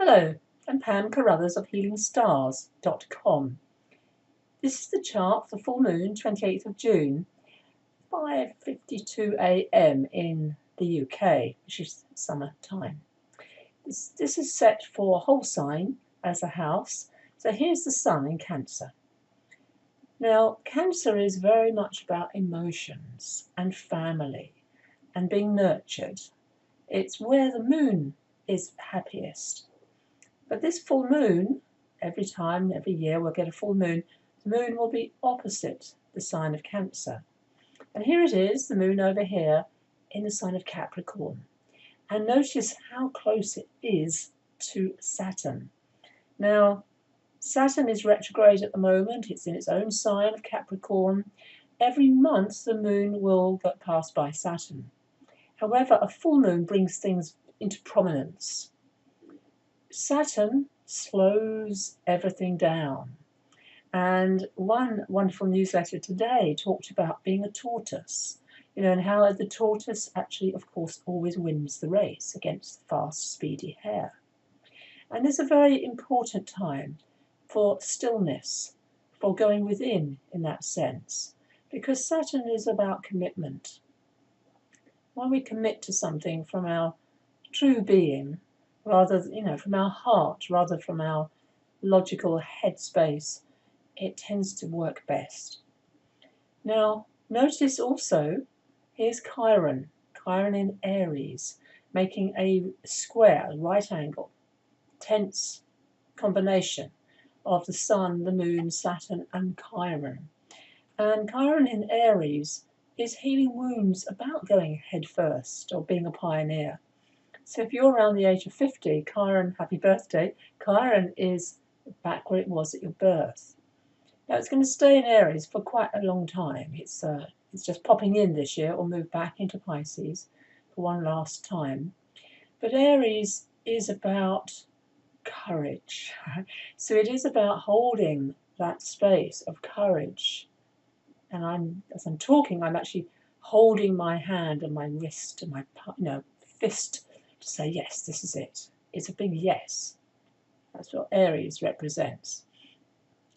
Hello, I'm Pam Carruthers of HealingStars.com. This is the chart for full moon, 28th of June, 5:52 a.m. in the UK, which is summer time. This is set for a whole sign as a house. So here's the sun in Cancer. Now, Cancer is very much about emotions and family and being nurtured. It's where the moon is happiest. But this full moon, every year we'll get a full moon, the moon will be opposite the sign of Cancer. And here it is, the moon over here, in the sign of Capricorn. And notice how close it is to Saturn. Now, Saturn is retrograde at the moment. It's in its own sign of Capricorn. Every month the moon will get passed by Saturn. However, a full moon brings things into prominence. Saturn slows everything down. And one wonderful newsletter today talked about being a tortoise, and how the tortoise actually, of course, always wins the race against the fast, speedy hare. And it's a very important time for stillness, for going within in that sense, because Saturn is about commitment. When we commit to something from our true being, rather, from our heart, rather from our logical headspace, it tends to work best. Now, notice also, here's Chiron in Aries, making a square, right angle, tense combination of the Sun, the Moon, Saturn, and Chiron. And Chiron in Aries is healing wounds, about going head first or being a pioneer. So if you're around the age of 50, Chiron, happy birthday, Chiron is back where it was at your birth. Now it's going to stay in Aries for quite a long time. It's just popping in this year, or move back into Pisces for one last time. But Aries is about courage. So it is about holding that space of courage. And as I'm talking, I'm actually holding my hand and my wrist and my fist to say, yes, this is it. It's a big yes. That's what Aries represents.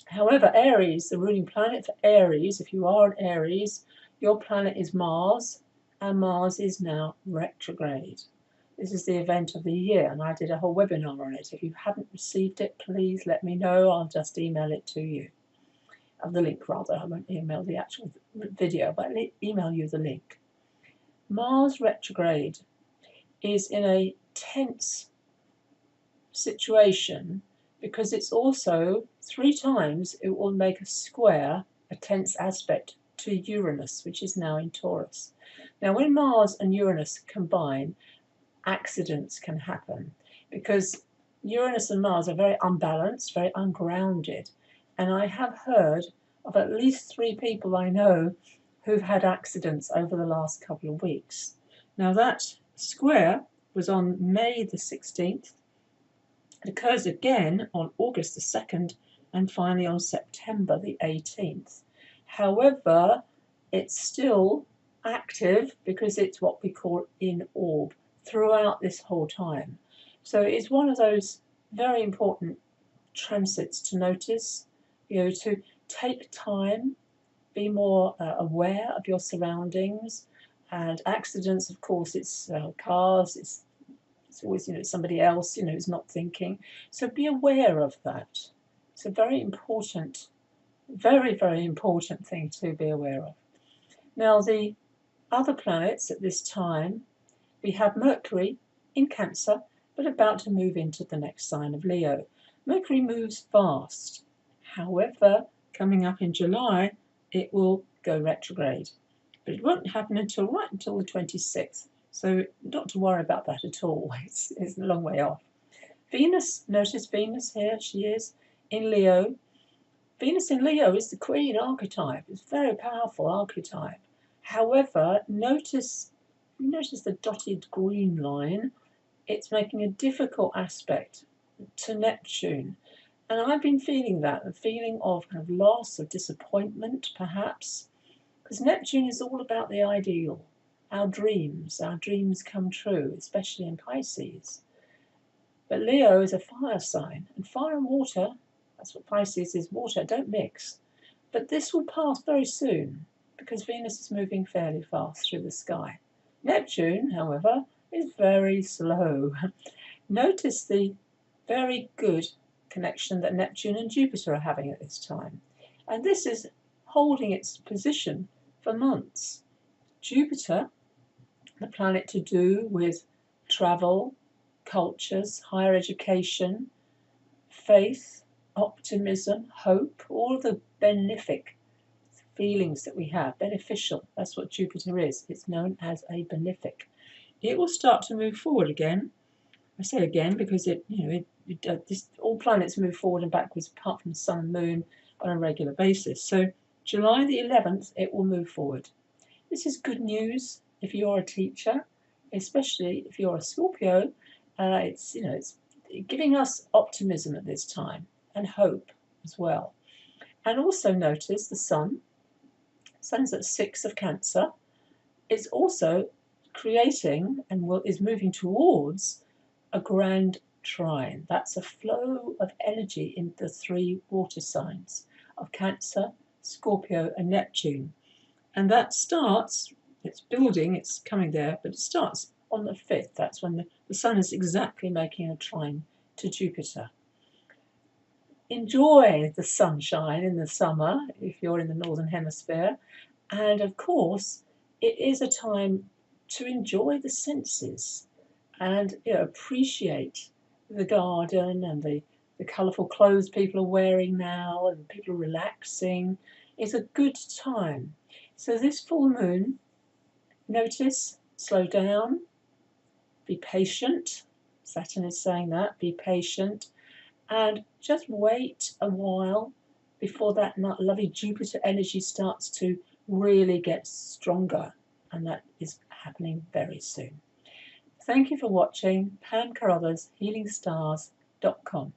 However, Aries, the ruling planet for Aries, if you are an Aries, your planet is Mars, and Mars is now retrograde. This is the event of the year, and I did a whole webinar on it. If you haven't received it, please let me know. I'll just email it to you. The link, rather. I won't email the actual video, but I'll email you the link. Mars retrograde is in a tense situation because it's also 3 times it will make a square, a tense aspect to Uranus, which is now in Taurus. Now, when Mars and Uranus combine, accidents can happen because Uranus and Mars are very unbalanced, very ungrounded. And I have heard of at least 3 people I know who've had accidents over the last couple of weeks. Now, that square was on May the 16th. It occurs again on August the 2nd and finally on September the 18th. However, it's still active because it's what we call in orb throughout this whole time. So it's one of those very important transits to notice, to take time, be more aware of your surroundings. And accidents, of course, it's cars, it's always, somebody else, who's not thinking. So be aware of that. It's a very important, very, very important thing to be aware of. Now, the other planets at this time, we have Mercury in Cancer, but about to move into the next sign of Leo. Mercury moves fast. However, coming up in July, it will go retrograde. But it won't happen right until the 26th. So not to worry about that at all. It's a long way off. Venus, notice Venus here, she is in Leo. Venus in Leo is the Queen archetype. It's a very powerful archetype. However, notice the dotted green line. It's making a difficult aspect to Neptune. And I've been feeling that, a feeling of kind of loss, of disappointment, perhaps. Because Neptune is all about the ideal, our dreams come true, especially in Pisces. But Leo is a fire sign, and fire and water, that's what Pisces is, water, don't mix. But this will pass very soon, because Venus is moving fairly fast through the sky. Neptune, however, is very slow. Notice the very good connection that Neptune and Jupiter are having at this time. And this is holding its position for months. Jupiter, the planet to do with travel, cultures, higher education, faith, optimism, hope, all of the benefic feelings that we have, beneficial, that's what Jupiter is. It's known as a benefic. It will start to move forward again. I say again because all planets move forward and backwards apart from the Sun and Moon on a regular basis. So July the 11th, it will move forward. This is good news if you're a teacher, especially if you're a Scorpio. It's giving us optimism at this time and hope as well. And also notice the Sun. Sun's at 6 of Cancer. It's also creating and is moving towards a grand trine. That's a flow of energy in the 3 water signs of Cancer, Scorpio, and Neptune. And that starts, it's building, it's coming there, but it starts on the 5th. That's when the Sun is exactly making a trine to Jupiter. Enjoy the sunshine in the summer if you're in the Northern Hemisphere. And of course, it is a time to enjoy the senses and appreciate the garden and the colourful clothes people are wearing now and people are relaxing. It's a good time. So this full moon, notice, slow down, be patient. Saturn is saying that, be patient. And just wait a while before that lovely Jupiter energy starts to really get stronger. And that is happening very soon. Thank you for watching. Pam Carruthers, HealingStars.com.